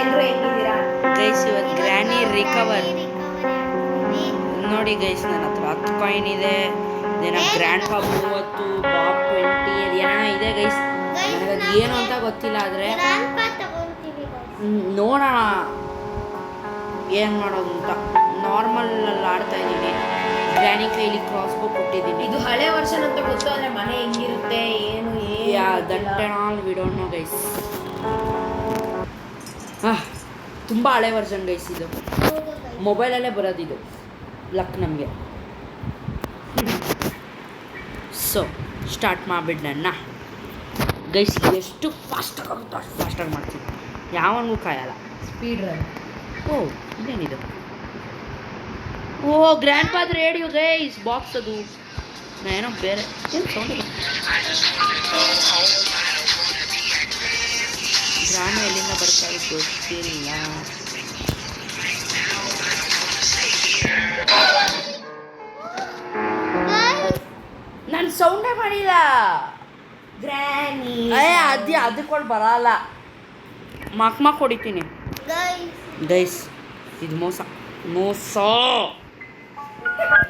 ಎಲ್ಲರೂ ಹೆಂಗಿದ್ದೀರಾ ಗೈಸ್? ಇವತ್ತು granny recover ನೋಡಿ ಗೈಸ್. ನನ್ನ ಹತ್ರ 10 ಕಾಯಿನ್ ಇದೆ. ಇದೇನೋ ಗ್ರ್ಯಾಂಡ್ ಪಾ 30, ಬಾಬ್ 20 ಅದೇನೋ ಇದೆ ಗೈಸ್. ನನಗದು ಏನು ಅಂತ ಗೊತ್ತಿಲ್ಲ. ಆದರೆ ನೋಡೋಣ ಏನು ಮಾಡೋದು ಅಂತ. ನಾರ್ಮಲಲ್ಲಿ ಆಡ್ತಾ ಇದ್ದೀನಿ. ಗ್ರ್ಯಾನಿ ಕೈಲಿ ಕ್ರಾಸ್ಬೋ ಕೊಟ್ಟಿದ್ದೀನಿ. ಇದು ಹಳೆ ವರ್ಷನ್ ಅಂತ ಗೊತ್ತು, ಆದರೆ ಮನೆ ಹೆಂಗಿರುತ್ತೆ ಏನು that and all we don't know guys. ತುಂಬ ಹಳೆ ವರ್ಷನ್ ಗೈಸ್ ಇದು. ಮೊಬೈಲಲ್ಲೇ ಬರೋದಿದು. ಲಕ್ ನಮಗೆ. ಸೊ ಸ್ಟಾರ್ಟ್ ಮಾಡಿಬಿಡೋಣ ಗೈಸ್. ಎಷ್ಟು ಫಾಸ್ಟಾಗಿ ಆಗುತ್ತೋ ಅಷ್ಟು ಫಾಸ್ಟಾಗಿ ಮಾಡ್ತೀವಿ. ಯಾವನಿಗೂ ಕಾಯಲ್ಲ. Speed run. ಓ ಇದೇನಿದು? ಓ grandfather radio guys. Box ಅದು ಏನೋ ಬೇರೆ ಏನು ಸೌಂಡ್ ಇದೆ. ಗ್ರಾಮ ಎಲ್ಲಿಂದ ಬರ್ತಾ ಇದ್ದು ಗೊತ್ತಿಲ್ಲ. ನಾನು ಸೌಂಡೇ ಮಾಡಿಲ್ಲ. ಗ್ರ್ಯಾನಿ ಅದಕ್ಕೊಂಡು ಬರಲ್ಲ. ಮಕ್ ಹೊಡಿತೀನಿ ಗೈಸ್. ಇದು ಮೋಸ ಮೋಸ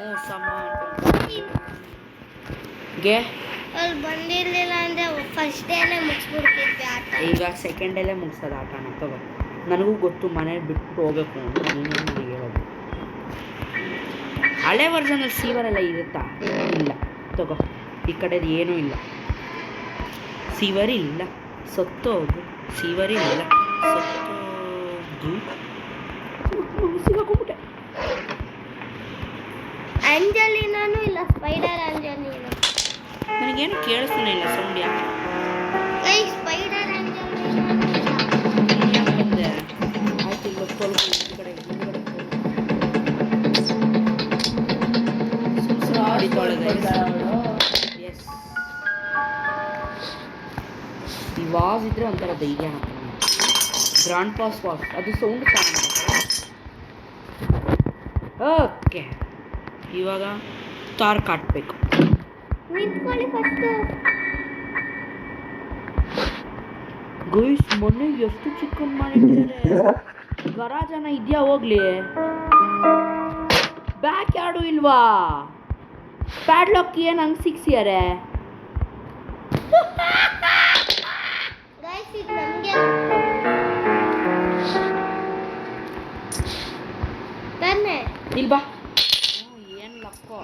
ಮೋಸ ಗೆ ಅಲ್ಲಿ ಬಂದಿರಲಿಲ್ಲ ಅಂದರೆ ಫಸ್ಟ್ ಡೇನೇ ಮುಗಿಸ್ಬಿಡ್ತಿದ್ವಿ ಆಟ. ಈಗ ಸೆಕೆಂಡ್ ಡೇಲೇ ಮುಗಿಸೋದು ಆಟನ. ತಗೋ, ನನಗೂ ಗೊತ್ತು ಮನೇಲಿ ಬಿಟ್ಟು ಹೋಗ್ಬೇಕು ಅಂತ. ನೀನು ನನಗೆ ಹೇಳೋದು. ಹಳೆ ವರ್ಷನಲ್ಲಿ ಸೀವರೆಲ್ಲ ಇರುತ್ತಾ? ಇಲ್ಲ. ತಗೋ, ಈ ಕಡೆದು ಏನೂ ಇಲ್ಲ. ಸೀವರ್ ಇಲ್ಲ, ಸತ್ತೋಗು. ಸೀವರ್ ಇಲ್ಲ, ಸತ್ತೋಗು. ಸಿಗಾಕೊಂಬಿಟ್ಟೆ. ಆಂಜಲಿನಾನು ಇಲ್ಲ, ಸ್ಪೈಡರ್ ಆಂಜಲಿನಾ. ನನಗೇನು ಕೇಳಿಸ್ತಾನೆ ಇಲ್ಲ ಸೌಂಡ್. ಯಾಕೆ ಸ್ಪೈಡರ್ ಆಂಜಲಿನಾ ಬಂದೆ? ಆಯ್ತು, ಇಲ್ಲ ಸ್ವಲ್ಪ ಈ ಕಡೆ ಎಸ್. ಈ ವಾಸ್ ಇದ್ರೆ ಒಂಥರ ಧೈರ್ಯ. ಗ್ರಾಂಡ್ ಪಾಸ್ ವಾಸ್ ಅದು ಸೌಂಡ್ ಚೆನ್ನಾಗಿ. ಓಕೆ, ಇವಾಗ ತಾರ್ ಕಾಟ್ಬೇಕು. ನಿಂತ್ಕೊಳ್ಳಿ ಫಸ್ಟು. ಗೈಸ್ ಮೊನ್ನೆ ಎಷ್ಟು ಚಿಕನ್ ಮಾಡಿದ್ದಾರೆ. ಗರಾಜನ ಇದೆಯಾ? ಹೋಗ್ಲಿ. ಬ್ಯಾಕ್ ಯಾರ್ಡು ಇಲ್ವಾ? ಪ್ಯಾಡ್ಲಾಕ್ ಏನು ಹಂಗೆ ಸಿಕ್ಸಿಯಾರೆ? ಗೈಸ್ ಇದು ನಮಗೆ ತಾನೆ ಇಲ್ವಾ? ಏನು ಲಕ್ಕೋ.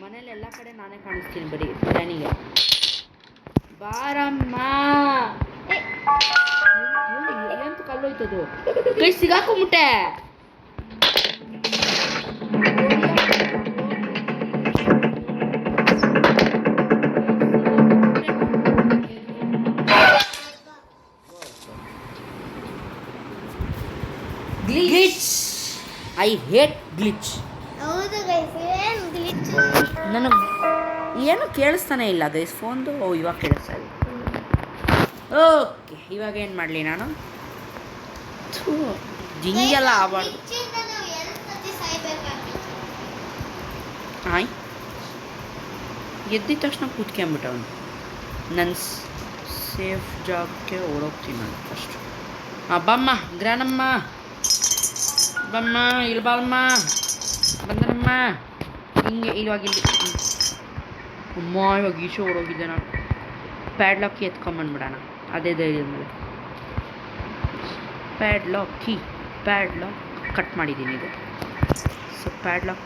ಮನೇಲಿ ಎಲ್ಲ ಕಡೆ ನಾನೇ ಕಾಣಿಸ್ತೀನಿ ಬರೀ ಗ್ರ್ಯಾನಿಗೆ. ಬಾರಮ್ಮ. ಎಂತ ಕಲ್ಲೋಯ್ತದು ಕೈ ಸಿಗಾಕೊಂಬಿಟ್ಟೆ. ಗ್ಲಿಚ್. I hate glitch. ಹೌದು ಗೈಸ್, ಏನು ಗ್ಲಿಚ್. ನನಗೆ ಏನು ಕೇಳಿಸ್ತಾನೆ ಇಲ್ಲ ಗೈಸ್ ಫೋನ್ದು. ಓ ಇವಾಗ ಕೇಳಿಸ್ತಾ ಇದೆ. ಓಕೆ, ಇವಾಗ ಏನು ಮಾಡಲಿ ನಾನು? ಹಿಂಗೆಲ್ಲ ಆಬಾರ್ದು. ಆಯ್ ಎದ್ದಿದ ತಕ್ಷಣ ಕೂತ್ಕೊಂಬಿಟ್ಟವನು. ನನ್ನ ಸೇಫ್ ಜಾಗಕ್ಕೆ ಓಡೋಗ್ತೀನಿ ನಾನು ಫಸ್ಟ್. ಬಮ್ಮ ಗ್ರಾನಮ್ಮ, ಬಮ್ಮ ಇಲ್ಲಿ ಬಾಳಮ್ಮ, ಬಂದನಮ್ಮ. ಹಿಂಗೆ ಇವಾಗ ಇಲ್ಲಿ ಅಮ್ಮ. ಇವಾಗ ಈಶೆ ಓಡೋಗಿದ್ದೆ ನಾನು. ಪ್ಯಾಡ್ಲಾಕ್ ಎತ್ಕೊಂಬಂದ್ಬಿಡೋಣ ಅದೇ ಧೈರ್ಯದ ಮೇಲೆ. ಪ್ಯಾಡ್ಲಾಕ್ ಕಟ್ ಮಾಡಿದ್ದೀನಿ ಇದು. So padlock.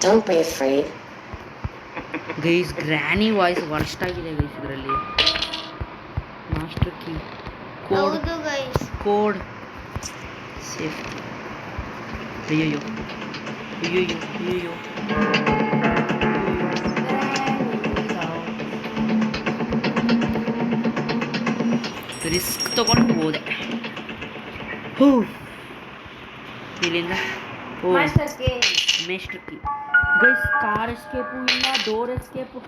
Don't be afraid. Guys granny voice worst ಆಗಿದೆ ಗೈಸ್ ಇದರಲ್ಲಿ. ಮಾಸ್ಟರ್ ಕೀ ಹೌದು ಗೈಸ್. Code safe. ಅಯ್ಯಯ್ಯೋ ಅಯ್ಯಯ್ಯೋ ಅಯ್ಯಯ್ಯೋ. ರಿಸ್ಕ್ ತಗೊಂಡು ಹೋದೆ. ಹೂ ಇಲ್ಲಿಂದ master key guys. Car escape ಇಲ್ಲ, ಡೋರ್ ಎಸ್ಕೇಪು.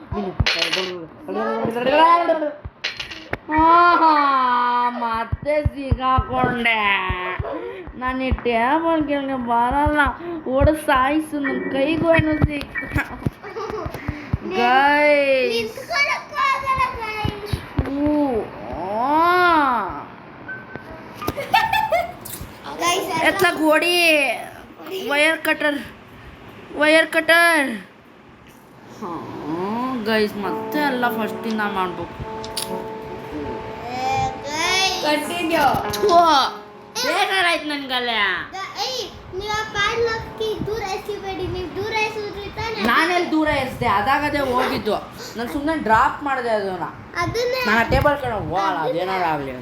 ಮತ್ತೆ ಸಿಗಾಕೊಂಡೆ. ನಾನು ಈ ಟೇಬಲ್ ಕೆಳಗೆ ಬರಲ್ಲ. ಓಡ ಸಾಯಿಸು. ನನ್ನ ಕೈಗೂ ಏನೋ ಸಿಕ್ಕ ಗೈಸ್. ಹೊಡಿ ವಯರ್ ಕಟರ್ ಹಾಂ ಗೈಸ್ ಮತ್ತೆ ಎಲ್ಲ ಫಸ್ಟಿಂದ ಮಾಡ್ಬೇಕು. ಕಂಟಿನ್ಯೂ. ಬೇಜಾರಾಯ್ತು ನನ್ಗಲ್ಲ. ನೀವು ಪಾಡ್ಲಕ್ಕಿ ದೂರ ಎಸಿಬೇಡಿ, ನೀವು ದೂರ ಎಸಿದ್ರಿ ತಾನೆ. ನಾನೆಲ್ಲಿ ದೂರ ಎಸ್ದೆ, ಅದಾಗದೇ ಹೋಗಿದ್ದು. ನಾನು ಸುಮ್ಮನೆ ಡ್ರಾಪ್ ಮಾಡಿದೆ ಅದನ್ನ. ಅದನ್ನೇ ನಾನು ಟೇಬಲ್ ಕಡೆ ಹೋಗಲ್ಲ, ಅದೇನಾರು ಆಗಲಿ.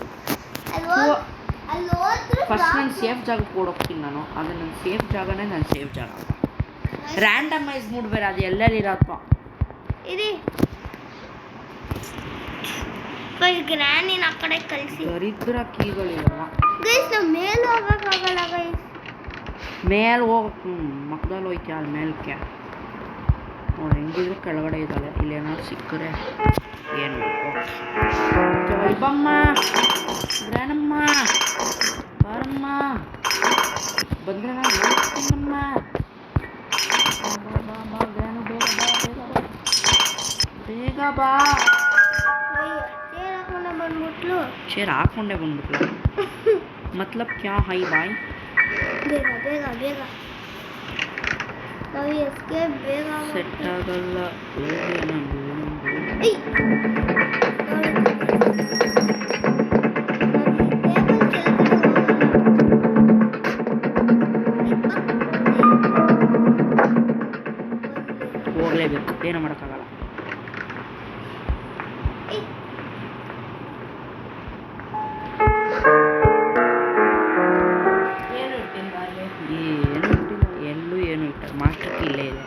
ಅಲ್ಲಿ ಹೋದ್ರೆ ಫಸ್ಟ್ ನಾನು ಸೇಫ್ ಜಾಗಕ್ಕೆ ಓಡೋಗ್ತೀನಿ ನಾನು. ಅದು ನನ್ನ ಸೇಫ್ ಜಾಗನೇ ನನ್ನ ಸೇಫ್ ಜಾಗ. ರ್ಯಾಂಡಮೈಸ್ ಮೂಡ್ಬೇಡ, ಅದು ಎಲ್ಲೆಲ್ಲಿರತ್ತೋ. ಇರಿ ಫಸ್ಟ್ ಗ್ರ್ಯಾನಿನ ಆ ಕಡೆ ಕಳಿಸಿ. ದರಿದ್ರ ಕೀಗಳಿರಲ್ಲ. ಗೈಸ್ ನಾವು ಮೇಲೆ ಹೋಗೋಕ್ಕಾಗಲ್ಲ ಗೈಸ್. ಮೇಲೆ ಹೋಗಕ್ಕೆ ಮಕ್ಕದಲ್ಲಿ ಹೋಯ್ಕೆ ಅಲ್ಲಿ ಮೇಲಕ್ಕೆ ನೋಡಿ. ಹೆಂಗಿದ್ರು ಕೆಳಗಡೆ ಇದ್ದಾಳೆ. ಇಲ್ಲೇನಾದ್ರು ಸಿಕ್ಕರೆ ಏನು ವೈಬಮ್ಮ ಗ್ರಾನಮ್ಮ ಬಾರಮ್ಮ ಬಂದ್ರೆ ನಾನು ಹೇಳ್ತೀನಮ್ಮ. ಬಾ ಗ್ರಾನು ಬೇಗ ಬಾ. ಚೇರ್ ಹಾಕೊಂಡೆ ಬಂದ್ಬಿಟ್ಲು. ಮತ್ಲಬ್ ಕ್ಯಾ ಹೈ ಬಾಯ್. ಬೇಗ ಬೇಗ ಬೇಗ ನಾವು ಎಸ್ಕೇಪ್ ಬೇಗ ಸೆಟ್ ಆಗಲ್ಲ. ಹೋಗ್ಲೇಬೇಕು, ಏನು ಮಾಡೋಕ್ಕಾಗಲ್ಲ. ಎಲ್ಲೂ ಏನು ಇಟ್ಟ ಮಾಸ್ಟರ್ ಕೀ ಇಲ್ಲೇ ಇದೆ.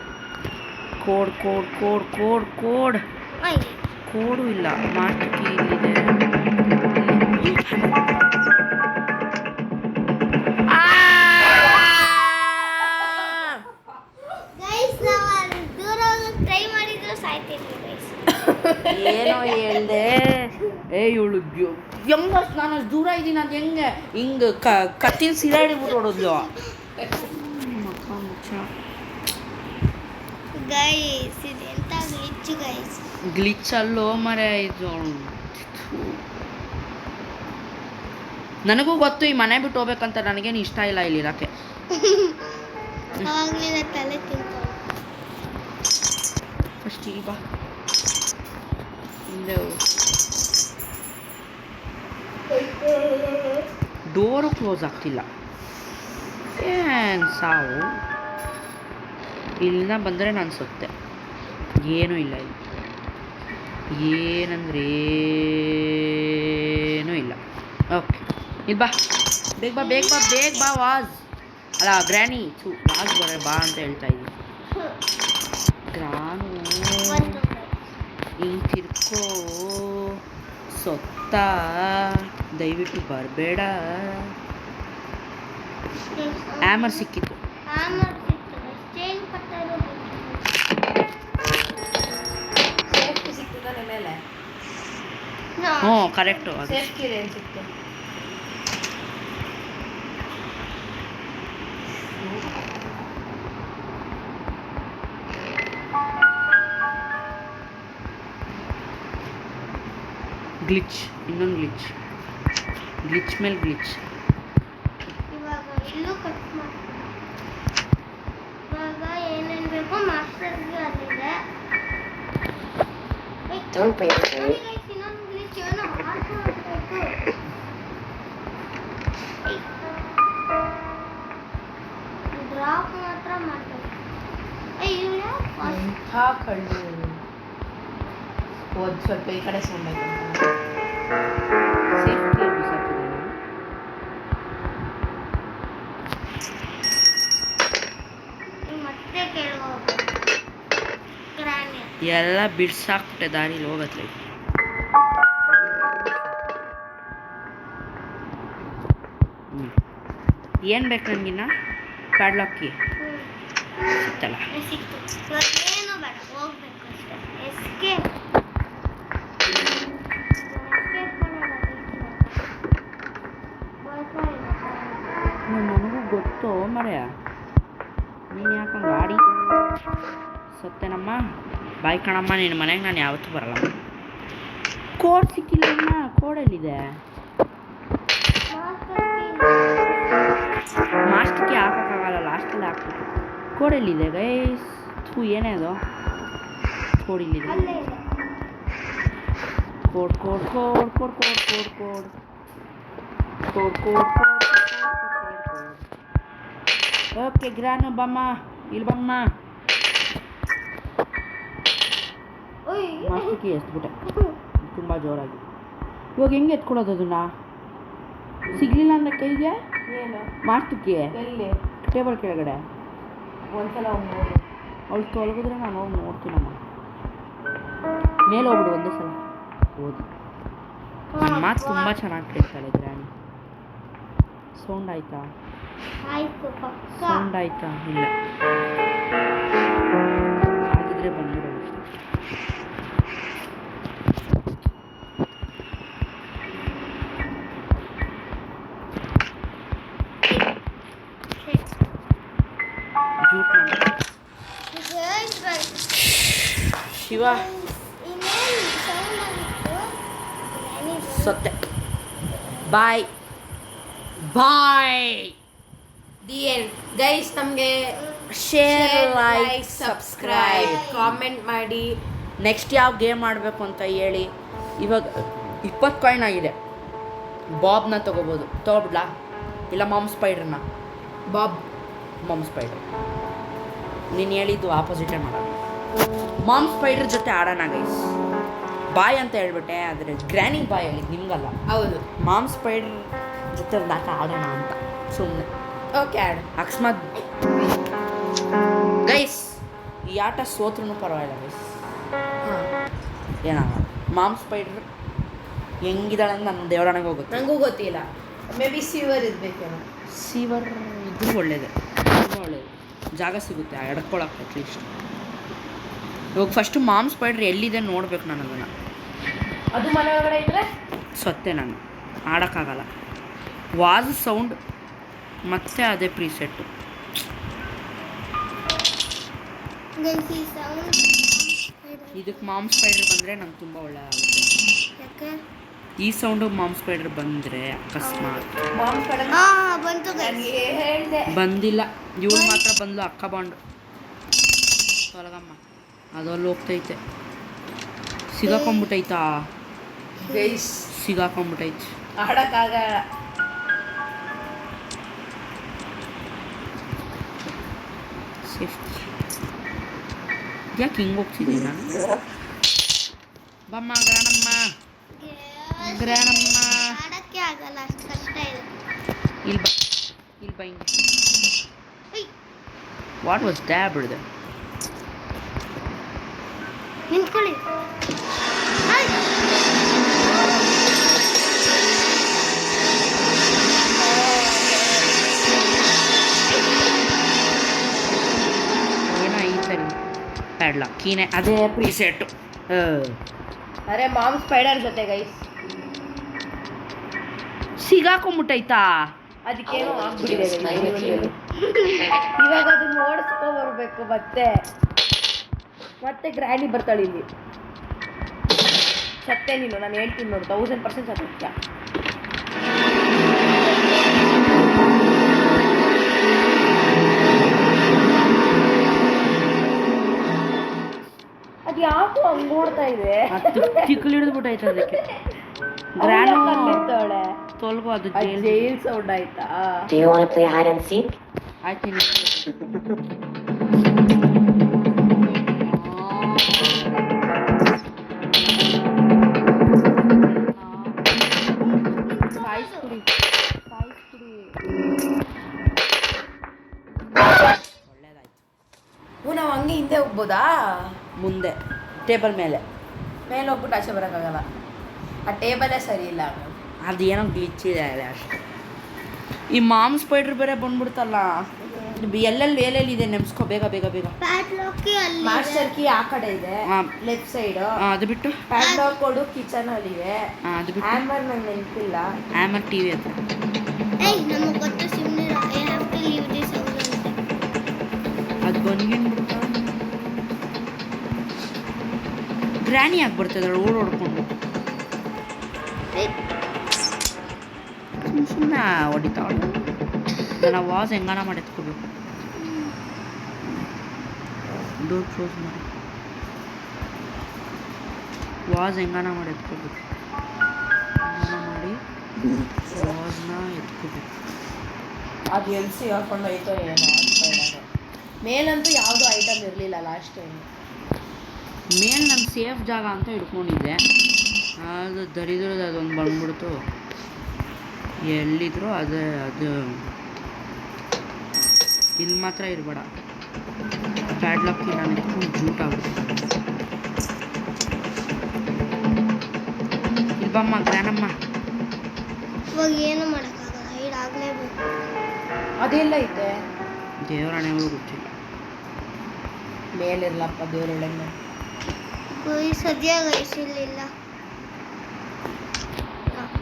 ಕೋಡು ಇಲ್ಲ, ಮಾಸ್ಟರ್ ಕೀ ಇಲ್ಲಿದೆ. ಏನೋ ಹೇಳ್ದೆ. ಇವಳು ಹೆಂಗ ನಾನು ಅಷ್ಟು ದೂರ ಇದ್ದೀನಿ. ಅದು ಹೆಂಗೆ ಹಿಂಗೆ ಕತ್ತಿನ ಸಿರಾಡಿಬಿಟ್ಟು ಹೊಡೋದ್ಲು. ಗೈಸ್ ಇದು ಎಂತ ಗ್ಲಿಚ್ ಗೈಸ್. ಗ್ಲಿಚ್ ಅಲ್ಲೋ ಮರೆ ಇದು. ನನಗೂ ಗೊತ್ತು ಈ ಮನೆ ಬಿಟ್ಟು ಹೋಗ್ಬೇಕಂತ. ನನಗೇನು ಇಷ್ಟ ಇಲ್ಲ ಇಲ್ಲಿ ಇರೋಕ್ಕೆ. ಅವಾಗಲೇ ತಲೆ ತಿಂತು. ಫಸ್ಟ್ ಈಗ ಬಾ. ಡೋರು ಕ್ಲೋಸ್ ಆಗ್ತಿಲ್ಲ. ಏನು ಸಾವು. ಇಲ್ಲಿಂದ ಬಂದರೆ ನಾನು ಸತ್ತೆ. ಏನೂ ಇಲ್ಲ ಇಲ್ಲಿ. ಏನಂದ್ರೆ ಏನೂ ಇಲ್ಲ. ಓಕೆ ಇಲ್ಲಿ ಬಾ, ಬೇಗ ಬಾ ವಾಜ್ ಅಲ್ಲ ಗ್ರ್ಯಾನಿ. ವಾಜ್ ಬಾ ಅಂತ ಹೇಳ್ತಾ ಇದ್ದೀನಿ. ಗ್ರಾನು ಹಿಂಗೆ ತಿರ್ಕೋ ಸೊತ್ತ, ದಯವಿಟ್ಟು ಬರಬೇಡ. ಆಮರ್ ಸಿಕ್ಕಿತ್ತು. ಸೇಫ್ಟಿ ಸಿಕ್ತದ ಮೇಲೆ. ಹ್ಞೂ ಕರೆಕ್ಟು. ಅದು ಸೇಫ್ಟಿ ರೇಂಜ್ ಸಿಕ್ತು. ಗ್ಲಿಚ್, ಇನ್ನೊಂದು ಗ್ಲಿಚ್ ಮೇಲೆ ಗ್ಲಿಚ್. ಇವಾಗ ಇಲ್ಲೂ ಕಟ್ ಮಾಡಿ. ಇವಾಗ ಏನೇನು ಬೇಕೋ ಮಾಸ್ಟರ್ಗೆ ಅಲ್ಲಿದೆ. Don't be afraid. ಇನ್ನೊಂದು ಗ್ಲಿಚ್ ಏನೋ ಹಾಕಬೇಕು. ಡ್ರಾಪ್ ಮಾತ್ರ ಮಾಡಬೇಕು. ಇಲ್ಲ ಎಂಥ ಕಳ್ಳು. ಒಂದು ಸ್ವಲ್ಪ ಈ ಕಡೆ ಸುಮ್ಮನೆ ಸೇಫ್ಟಿ ಬಿಸಾಕಿದ್ದೀನಿ. ಮತ್ತೆ ಕೇಳ್ಬೋದು. ಎಲ್ಲ ಬಿಡ್ಸಾಕ್ಬಿಟ್ಟೆ ದಾರಿಲಿ ಹೋಗತ್ಲೆ. ಏನು ಬೇಕು ನನಗಿನ್ನ? ಪ್ಯಾಡ್ಲಾಕಿ ಸಿಕ್ತಲ್ಲ. ಸಿಕ್ತು. ಇವಾಗ ಏನು ಬೇಡ, ಹೋಗ್ಬೇಕು ಅಷ್ಟೇ. ಎಸ್ಕೇಪ್ ನನಗೂ ಗೊತ್ತು ಮರೆಯ. ನೀನು ಯಾಕಂಗೆ ಗಾಡಿ ಸತ್ತೇನಮ್ಮ. ಬಾಯ್ ಕಣಮ್ಮ, ನಿನ್ನ ಮನೆಗೆ ನಾನು ಯಾವತ್ತೂ ಬರಲ್ಲ. ಕೋಡ್ ಸಿಕ್ಕಿಲ್ಲ ಅಮ್ಮ. ಕೋಡ್ ಎಲ್ಲಿದೆ? ಮಾಸ್ಟರ್ ಹಾಕ್ಬಿಟ್ಟು ಕೋಡೆಲ್ಲಿದೆ ಗೈಸ್. ಏನೇ ಅದು ಕೋಡ್ ಇಲ್ಲಿದೆ. ಅಲ್ಲೇ ಇದೆ. Code code code code code code code code code code okay gran ಬಮ್ಮ ಇಲ್ಲಿ ಬಮ್ಮ. ಓಯ್ ಮಾಸ್ಟರ್ ಕೀ ಎತ್ಬಿಟ್ಟೆ ತುಂಬ ಜೋರಾಗಿ. ಇವಾಗ ಹೆಂಗೆ ಎತ್ಕೊಳ್ಳೋದು ಅದನ್ನ? ಸಿಗಲಿಲ್ಲ ಅಂದರೆ ಕೈಗೆ ಏನು ಮಾಸ್ಟರ್ ಕೀ ಎಲ್ಲಿ ಟೇಬಲ್ ಕೆಳಗಡೆ ಒಂದ್ಸಲ ಹೋಗ್ಬೋದು. ಅವಳು ತೊಳಗಿದ್ರೆ ನಾನು ಹೋಗಿ ನೋಡ್ತೀನಮ್ಮ. ಮೇಲೆ ಹೋಗ್ಬಿಡು ಒಂದೇ ಸಲ ಓದಿ. ನನ್ನ ಮಾತು ತುಂಬ ಚೆನ್ನಾಗಿ ಕೇಳ್ತಾಳೆ ಗ್ರಾನಿ. ಸೌಂಡ್ ಆಯ್ತಾ? ಆಯ್ತು ಪಕ್ಕ. ಸೌಂಡ್ ಆಯ್ತಾ? ಇಲ್ಲ ಹಾಗಿದ್ರೆ ಬಂದ್ಬಿಡು. ಜೂಟ್ ಮಾಡಿ ಶಿವ ಇನ್ನೇನು ಸೌಂಡ್ ಆಗಿತ್ತು. ಸತ್ತೆ. Bye bye. The end guys. ನಮಗೆ share like like subscribe comment ಮಾಡಿ. ನೆಕ್ಸ್ಟ್ ಯಾವ ಗೇಮ್ ಆಡಬೇಕು ಅಂತ ಹೇಳಿ. ಇವಾಗ 20 ಕಾಯಿನ್ ಆಗಿದೆ. ಬಾಬ್ನ ತೊಗೋಬೋದು. ತೊಗೊಬಿಡ್ಲಾ ಇಲ್ಲ ಮಾಮ್ ಸ್ಪೈಡ್ರನ್ನ? Bob mom spider. ನೀನು ಹೇಳಿದ್ದು ಆಪೋಸಿಟೇ ಮಾಡೋಣ. ಮಾಮ್ ಸ್ಪೈಡರ್ ಜೊತೆ ಆಡೋಣ ಗೈಸ್. ಬಾಯ್ ಅಂತ ಹೇಳ್ಬಿಟ್ಟೆ, ಆದರೆ ಗ್ರ್ಯಾನಿ ಬಾಯ್ ಅಲ್ಲಿ ನಿಮ್ಗಲ್ಲ. ಹೌದು. ಮಾಮ್ ಸ್ಪೈಡರ್ ಜೊತೆ ಒಂದು ಆಟ ಆಡೋಣ ಅಂತ ಸುಮ್ಮನೆ. Okay add. ಅಕಸ್ಮಾತ್ ಗೈಸ್ ಈ ಆಟ ಸೋತ್ರೂ ಪರವಾಗಿಲ್ಲ ಗೈಸ್, ಏನಾಗಲ್ಲ. ಮಾಮ್ ಸ್ಪೈಡರ್ ಹೆಂಗಿದ್ದಾಳೆ ಅಂತ ನನ್ನ ದೇವರಾಣಿಗೆ ಹೋಗುತ್ತೆ. ನನಗೂ ಗೊತ್ತಿಲ್ಲ. ಮೇ ಬಿ ಸೀವರ್ ಇರಬೇಕೇನೋ. ಸೀವರ್ ಇದ್ರೂ ಒಳ್ಳೇದೆ, ತುಂಬ ಒಳ್ಳೇದು. ಜಾಗ ಸಿಗುತ್ತೆ ಎಡ್ಕೊಳಕ್ಕೆ ಅಟ್ಲೀಸ್ಟ್. ಇವಾಗ ಫಸ್ಟು ಮಾಮ್ ಸ್ಪೈಡರ್ ಎಲ್ಲಿದೆ ನೋಡ್ಬೇಕು ನಾನು. ಅದನ್ನು ಅದು ಮನೆ ಒಳಗಡೆ ಇದ್ರೆ ಸತ್ತೆ ನಾನು, ಆಡೋಕ್ಕಾಗಲ್ಲ. ವಾಜ್ ಸೌಂಡ್ ಮತ್ತೆ ಅದೇ ಪ್ರೀಸೆಟ್ಟು. ಗೈಸ್ ಈ ಸೌಂಡ್ ಇದಕ್ಕೆ ಮಾಮ್ ಸ್ಪೈಡರ್ ಬಂದರೆ ನಂಗೆ ತುಂಬ ಒಳ್ಳೆಯದಾಗುತ್ತೆ. ಯಾಕೆ? ಈ ಸೌಂಡು ಮಾಮ್ ಸ್ಪೈಡರ್ ಬಂದರೆ ಅಕಸ್ಮಾತ್ ಬಾಂಬ್ ಕಡೆ ಹಾ ಬಂತು ಗೈಸ್. ನನಗೆ ಹೇಳಿದೆ. ಬಂದಿಲ್ಲ. ಇವಳು ಮಾತ್ರ ಬಂದ್ಲು, ಅಕ್ಕ ಬಾಂಡು ತೊಲಗಮ್ಮ. ಅದರಲ್ಲಿ ಹೋಗ್ತೈತೆ. ಸಿಗಾಕೊಂಬಿಟ್ಟೈತಾ? ಗೈಸ್ ಸಿಗಾಕೊಂಬಿಟ್ಟೈತೆ. ಆಡಕ್ಕಾಗಲ್ಲ. ಸೇಫ್ಟಿ. ಯಾಕೆ ಹಿಂಗೆ ಹೋಗ್ತಿದ್ದೀನಿ ನಾನು? ಬಮ್ಮ ಗ್ರಾಣಮ್ಮ, ಗ್ರಾಣಮ್ಮ. ಆಡಕ್ಕೆ ಆಗಲ್ಲ, ಅಷ್ಟು ಕಷ್ಟ ಇದೆ. ಇಲ್ಲಿ ಬಾ, ಇಲ್ಲಿ ಬಾ ಹಿಂಗೆ. ಉಯ್, ವಾಟ್ ವಾಸ್ ದ್ಯಾಟ್ ಬಿಡ್ದೆ? ನಿಂತ್ಕೊಳ್ಳಿ. ಆಯ್. ಏನೋ ಈ ಸರಿ ಪ್ಯಾಡ್ಲ ಕೀನೆ ಅದೇ ಪ್ರೀಸೆಟ್ಟು. ಅರೆ ಮಾಮ್ ಸ್ಪೈಡರ್ ಜೊತೆ ಗೈಸ್ ಸಿಗಾಕೊಂಬಿಟ್ಟೈತಾ? ಅದಕ್ಕೇನೋ ಆಗ್ಬಿಟ್ಟಿದೆ guys. ಇವಾಗ ಅದನ್ನ ಓಡಿಸ್ಕೊ ಬರ್ಬೇಕು. ಮತ್ತೆ ಗ್ರ್ಯಾನಿ ಬರ್ತಾಳೆ ಇಲ್ಲಿ. ಸತ್ತೆ ನೀನು, ನಾನು ಹೇಳ್ತೀನಿ ನೋಡು, 1000% ಸತ್ಯ. ಅದು ಯಾಕೋ ಹಂಗ್ ನೋಡ್ತಾ ಇದೆ. ಚಿಕ್ಕಲು ಹಿಡಿದ್ಬಿಟ್ಟೈತೆ ಅದಕ್ಕೆ. ಗ್ರ್ಯಾನು ಕಲ್ಲಿರ್ತಾಳೆ. ತೊಲ್ಗು ಅದು ಜೈಲ್ ಸೌಂಡ್ ಆಯ್ತಾ? Do you want to play hide and seek? ಆಯ್ತು. ಸಾಯಿಸ್ಬಿಡಿ. ಒಳ್ಳೇದಾಯ್ತು. ನಾವು ಹಂಗೆ ಹಿಂದೆ ಹೋಗ್ಬೋದಾ? ಮುಂದೆ ಟೇಬಲ್ ಮೇಲೆ ಹೋಗ್ಬಿಟ್ಟು ಆಚೆ ಬರೋಕ್ಕಾಗಲ್ಲ. ಆ ಟೇಬಲೇ ಸರಿ ಇಲ್ಲ. ಅದು ಏನೋ ಗ್ಲಿಚ್ ಇದೆ ಅಷ್ಟೇ. ಈ ಮಾಮ್ ಸ್ಪೈಡರ್ ಬೇರೆ ಬಂದ್ಬಿಡ್ತಲ್ಲ. ಎಲ್ಲೆಲ್ಲಿ ಇದೆ ನೆಮ್ಸ್ಕೊ ಬೇಗ ಬೇಗ ಬೇಗ. ಪ್ಯಾಡ್ಲಾಕ್ ಅಲ್ಲಿ ಮಾಸ್ಟರ್ ಕೀ ಆ ಕಡೆ ಇದೆ, ಹಾಂ. Left side. ಅದು ಬಿಟ್ಟು ಪ್ಯಾಡ್ಲಾಕ್ ಕೊಡು ಕಿಚನ್ ಅಲ್ಲಿ ಇದೆ. ಅದು ಬಿಟ್ಟು ಹ್ಯಾಮರ್ ನಂಗೆ ನೆನಪಿಲ್ಲ. ಹ್ಯಾಮರ್ ಟಿವಿ ಹತ್ರ. ಏಯ್ ನಮಗೆ ಗೊತ್ತು ಸುಮ್ಮನೆ. I have to leave this house ಅಂತ. ಅದು ಬಂದ್ಬಿಡ್ತಾ ಗ್ರ್ಯಾನಿ ಆಗಿ ಬರ್ತದೆ ಓಡಾಡ್ಕೊಂಡು. ಸುಮ್ಮನೆ ಹೊಡಿತಾವಳು. ನಾನು ವಾಸ್ ಹೆಂಗಾನ ಮಾಡಿ ಎತ್ಕೊಬೇಕು. ಡೋರ್ ಕ್ಲೋಸ್ ಮಾಡಿ. ವಾಸ್ ಹೆಂಗಾನ ಮಾಡಿ ಎತ್ಕೋಬೇಕು. ಹೆಂಗಾನ ಮಾಡಿ ವಾಸ್ನ ಎತ್ಕೋಬೇಕು. ಅದು ಎಲ್ಸಿ ಹಾಕೊಂಡು ಹೋಯ್ತೋ ಏನೋ ಮೇಲಂತೂ ಯಾವುದೂ ಐಟಮ್ ಇರಲಿಲ್ಲ ಲಾಸ್ಟ್ ಟೈಮ್. ಮೇಲೆ ನಾನು ಸೇಫ್ ಜಾಗ ಅಂತ ಇಟ್ಕೊಂಡಿದ್ದೆ, ಅದು ದರಿದ್ರದ ಅದೊಂದು ಬಂದ್ಬಿಡ್ತು. ಎಲ್ಲಿದ್ರು ಅದು ಇಲ್ಲಿ ಮಾತ್ರ ಇರಬೇಡ. ಪ್ಯಾಡ್ಲಾಕಿ ನಾನು ಎತ್ಕೊಂಡು ಜೂಟ್ ಆಗ್ಬಿಡ್ತೀನಿ. ಇಲ್ಬಮ್ಮ ಗ್ರಾನಮ್ಮ. ಇವಾಗ ಏನು ಮಾಡೋಕ್ಕಾಗಲ್ಲ, ಈಡಾಗಲೇಬೇಕು. ಅದೆಲ್ಲ ಐತೆ ದೇವರಾಣೆಗಳು ಗೊತ್ತಿಲ್ಲ. ಮೇಲಿರ್ಲಪ್ಪ ದೇವರೊಳಗೆ. ಈ ಸದ್ಯ ಗೈಸಿಲ್ಲ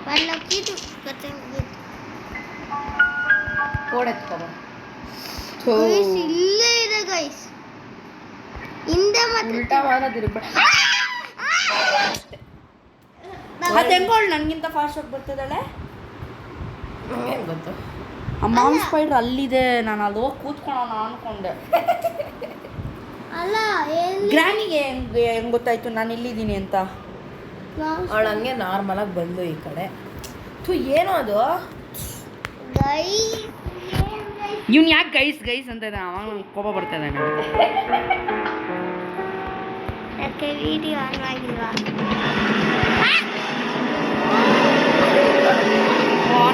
ಬರ್ಲಕ್ಕಿದು ಕತೆ ಮುಗೀತು. ಓಡೆತ್ಕೊಬ ಗೈಸ್ ಇಲ್ಲೇ ಇದೆ ಗೈಸ್, ಹಿಂದೆ ಮತ್ತೆ ಉಲ್ಟಾ ಮಾಡೋದಿರ್ಬೇಡ. ಅದು ಹೆಂಗೋಳು ನನಗಿಂತ ಫಾಸ್ಟಾಗಿ ಬರ್ತದಳೆ. ಏನು ಗೊತ್ತು, ಆ ಮಾಮ್ ಸ್ಪೈಡ್ರ್ ಅಲ್ಲಿದೆ. ನಾನು ಅಲ್ಲಿ ಹೋಗಿ ಕೂತ್ಕೊಳ್ಳೋಣ ಅಂದ್ಕೊಂಡೆ. ಅಲ್ಲ ಗ್ರಾನಿಗೆ ಹೆಂಗೆ ಗೊತ್ತಾಯ್ತು ನಾನು ಇಲ್ಲಿದ್ದೀನಿ ಅಂತ? ಅವಳು ಹಂಗೆ ನಾರ್ಮಲಾಗಿ ಬಂದು ಈ ಕಡೆ. ಏನೋ ಅದು ಗೈಸ್ ಇವ್ನು ಯಾಕೆ ಗೈಸ್ ಅಂತ ಇದ್ದಾನೆ? ಅವಾಗ ನಂಗೆ ಕೋಪ ಬರ್ತಾ ಇದೆ ನನಗೆ. ಯಾಕೆ ವಿಡಿಯೋ ಆನ್ ಆಗಿಲ್ವಾ?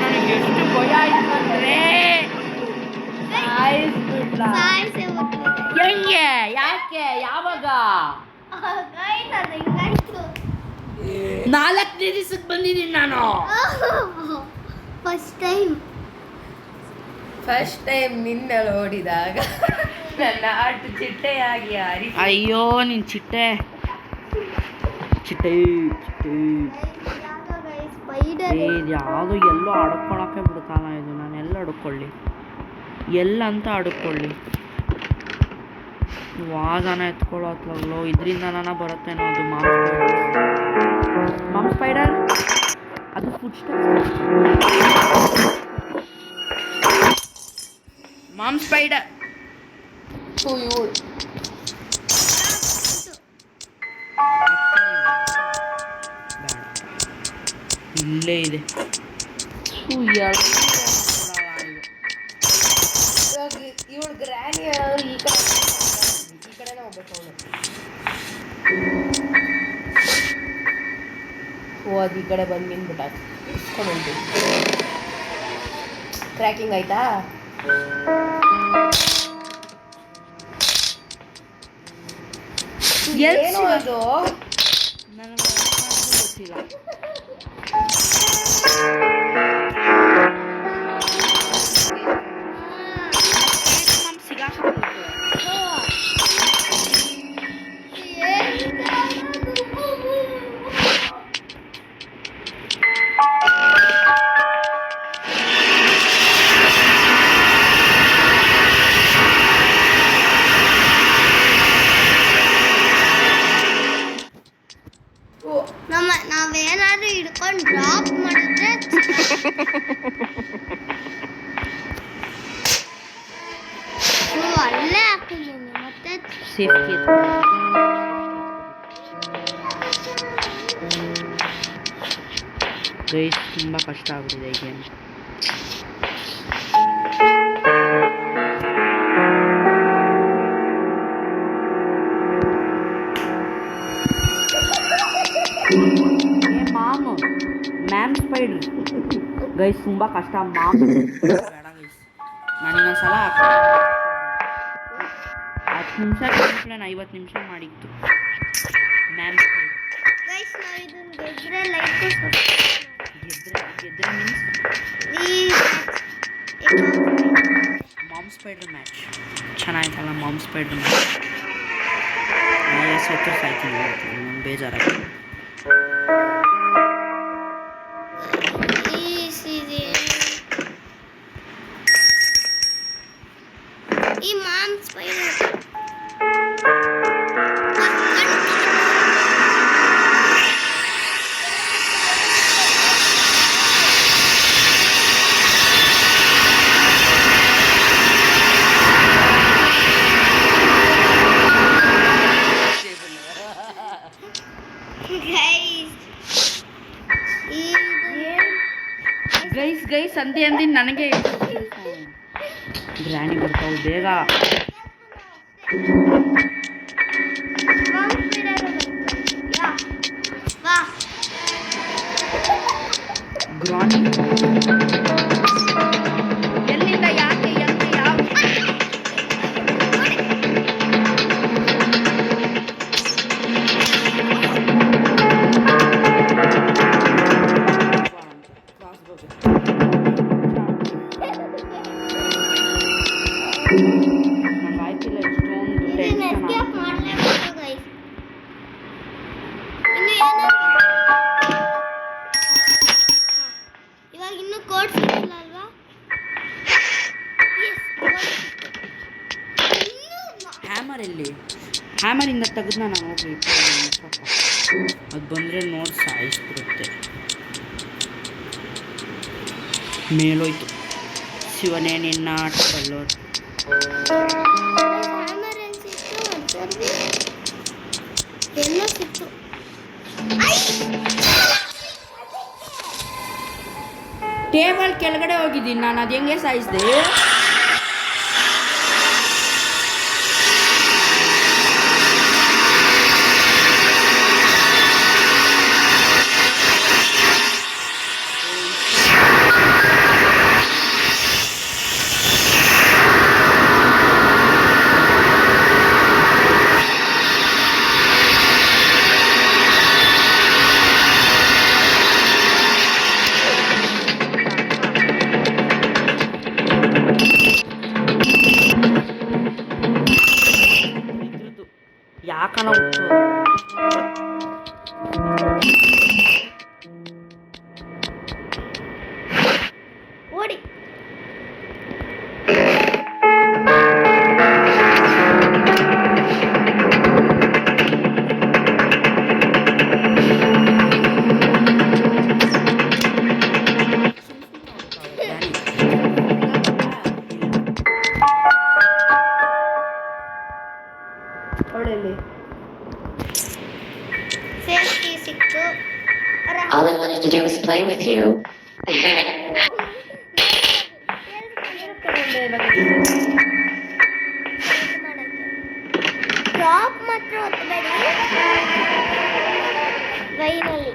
ನನಗೆ ಎಷ್ಟು ಭಯ ಆಯ್ತು ಅಂದರೆ ಸಾಯಿಸೇ ಬಿಟ್ರು. ಹೆಂಗೆ, ಯಾಕೆ, ಯಾವಾಗ? ಗೈಸ್ ಅದು ಹಿಂಗಾಯ್ತು. 4ನೇ ದಿವಸಕ್ಕೆ ಬಂದಿದ್ದೀನಿ ನಾನು. ಫಸ್ಟ್ ಟೈಮ್ ನಿನ್ನ ನೋಡಿದಾಗ ನನ್ನ ಆಟು ಚಿಟ್ಟೆಯಾಗಿ ಹಾರಿ. ಅಯ್ಯೋ ನಿನ್ ಚಿಟ್ಟೆ ಇದು ಯಾವುದೋ ಎಲ್ಲೋ ಅಡ್ಕೊಳಕ್ಕೆ ಬಿಡ್ತಾನ ಇದು. ನಾನು ಎಲ್ಲ ಅಡ್ಕೊಳ್ಳಿ, ಎಲ್ಲ ಅಂತ ಅಡ್ಕೊಳ್ಳಿ. ವಾಸನ ಎತ್ಕೊಳ್ಳೋತ್ಲಾಗ್ಲೋ ಇದರಿಂದ ನಾನು ಬರುತ್ತೇನೋ. ಅದು ಮಾಮ್ ಸ್ಪೈಡರ್ ಅದು ಫುಡ್ ಸ್ಟೆಪ್ಸ್. ಮಾಮ್ ಸ್ಪೈಡರ್ ಇವಳು ಇಲ್ಲೇ ಇದೆ. ಇವಳು ಗ್ರ್ಯಾನಿ ಈ ಕಡೆನೇ ಹೋಗ್ಬೇಕು ಅವಳು. ಓ ಅದು ಈ ಕಡೆ ಬಂದು ನಿಂತ್ಬಿಟ್ಟ ಇಸ್ಕೊಂಡು ಹೋಗ್ತೀನಿ. ಟ್ರ್ಯಾಕಿಂಗ್ ಆಯ್ತಾ? ಏನು ಅದು? ನನಗೆ ಗೊತ್ತಿಲ್ಲ. ನಾವೇನಾದ್ರೂ ಹಿಡ್ಕೊಂಡು ಡ್ರಾಪ್ ಮಾಡಿದ್ರೆ ಅಲ್ಲೇ ಹಾಕಿದ್ದೀನಿ ಮತ್ತೆ ಸೇಫ್ಟಿ. ಗೈಸ್ ತುಂಬ ಕಷ್ಟ ಆಗ್ಬಿಟ್ಟಿದೆ ಈ ಗೇಮ್. ಮ್ಯಾಮ್ ಸ್ಪೈಡ್ರ್ ಗೈಸ್ ತುಂಬ ಕಷ್ಟ. ಮಾಮ್ ಬೇಡ ಗೈಸ್, ನಾನು ಇನ್ನೊಂದ್ಸಲ 10 ನಿಮಿಷ ಕಂಪ್ಲೇನ್ 50 ನಿಮಿಷ ಮಾಡಿತ್ತು ಮ್ಯಾಮ್ ಸ್ಪೈಡ್ರ್. ಗೈಸ್ ನಾವು ಇದನ್ನ ಗೆದ್ರೆ ಲೈಕ್ ಗೆದ್ರೆ ಮೀನ್ಸ್ ಮಾಮ್ ಸ್ಪೈಡ್ರ್ ಮ್ಯಾಚ್ ಚೆನ್ನಾಯ್ತಲ್ಲ. ಮಾಮ್ ಸ್ಪೈಡ್ರ್ ಮ್ಯಾಚ್ ಸತ್ತು ಸಾಯ್ತೀನಿ, ನಂಗೆ ಬೇಜಾರಾಗ್ತದೆ. ಈ ಮಾಮ್ ಸ್ಪೈಡರ್ ಗೈಸ್ ಅಂದಿ ನನಗೆ ಗ್ರಾನಿ ಬರ್ತಾವೆ ಬೇಗ. ಗ್ರಾನಿ ಎಲ್ಲಿಂದ ಯಾಕೆ ಎಲ್ಲಿ ಯಾವ ನಂಗೆ ಆಯ್ತಿಲ್ಲ ಇಷ್ಟೊಂದು ಟೆನ್ಷನ್. ಇವಾಗ ಇನ್ನೂ ಕೋಡ್ ಸಿಗಲ್ಲ ಅಲ್ವಾ? ಹ್ಯಾಮರ್ ಎಲ್ಲಿ? ಹ್ಯಾಮರಿಂದ ತೆಗೆದ್ನ ನಾನು ಹೋಗಿ ಅದು ಬಂದರೆ ನೋಡಿ ಸಾಯಿಸ್ಬಿಡುತ್ತೆ. ಮೇಲೋಯ್ತು ಶಿವನೇ ನಿನ್ನ ಕಲ್ಲೋರು. ಎಲ್ಲ ಸಿಕ್ತು. ಟೇಬಲ್ ಕೆಳಗಡೆ ಹೋಗಿದ್ದೀನಿ ನಾನು, ಅದು ಹೆಂಗೆ ಸಾಯಿಸಿದೆ? ಯಾಕನ ಹೋಗ್ತು ಓಡಿ. ಅವಳಲ್ಲಿ ಸೇಫ್ಟಿ ಸಿಕ್ತು. All I wanted to do was play with you. Drop ಮಾತ್ರ ಹೊತ್ತಬೇಡಿ ವೈನಲ್ಲಿ.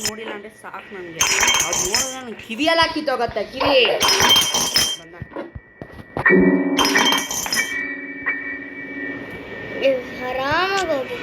ನೋಡಿಲ್ಲ ಅಂದರೆ ಸಾಕು ನನಗೆ. ಅದು ನೋಡಿದ್ರೆ ನನಗೆ ಕಿವಿಯೆಲ್ಲ ಕಿತ್ತೋಗತ್ತೆ ಕಿವಿ. ಆರಾಮಾಗಿ ಹೋಗಿ.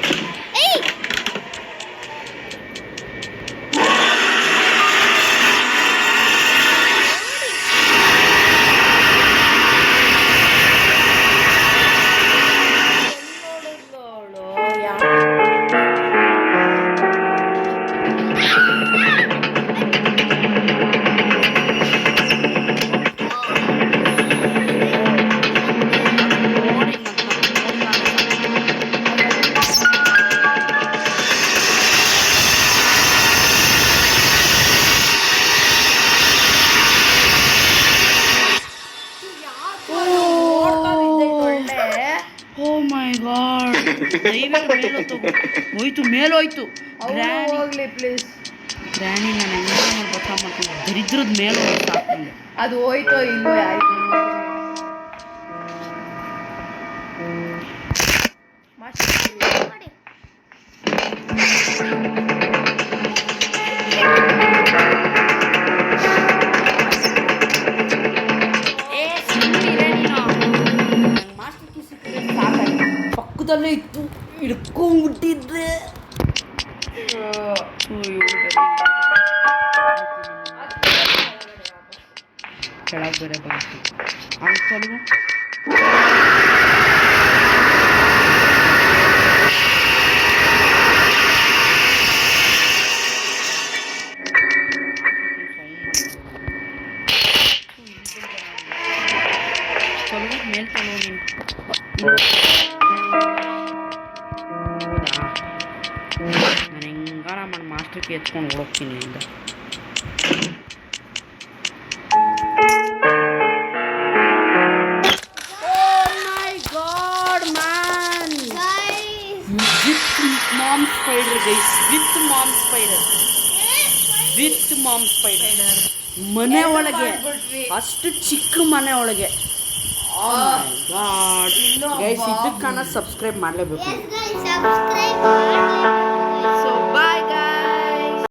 ಹೋಯ್ತು ಮೇಲೋಯ್ತು. ಹೋಗ್ಲಿ ಪ್ಲೀಸ್. ಗ್ರಾನಿ ನಾನು ಹೆಂಗೆ ಗೊತ್ತಾ ಮಾಡ್ತೀನಿ, ದರಿದ್ರದ ಮೇಲೆ ಸಾಕು. ಅದು ಹೋಯ್ತೋ ಇಲ್ಲೋ ಆಯ್ತು. ಪಕ್ಕದಲ್ಲೇ ಇತ್ತು, ಹಿಡ್ಕೊಂಡ್ಬಿಟ್ಟಿದ್ದೆ. ಕೆಳಗೆ ಬೇರೆ ಬಂತು. ನಿಮಿಷಕ್ಕೆ ಎತ್ಕೊಂಡು ಹೋಗ್ತೀನಿ ಇಂದ. Mom spider guys, with mom spider ಮನೆ ಒಳಗೆ, ಅಷ್ಟು ಚಿಕ್ಕ ಮನೆ ಒಳಗೆ. ಗಾಡ್ ಗೈಸ್, ಇದಕ್ಕನ್ನ ಸಬ್ಸ್ಕ್ರೈಬ್ ಮಾಡಲೇಬೇಕು. Yes guys, subscribe ಮಾಡಿ.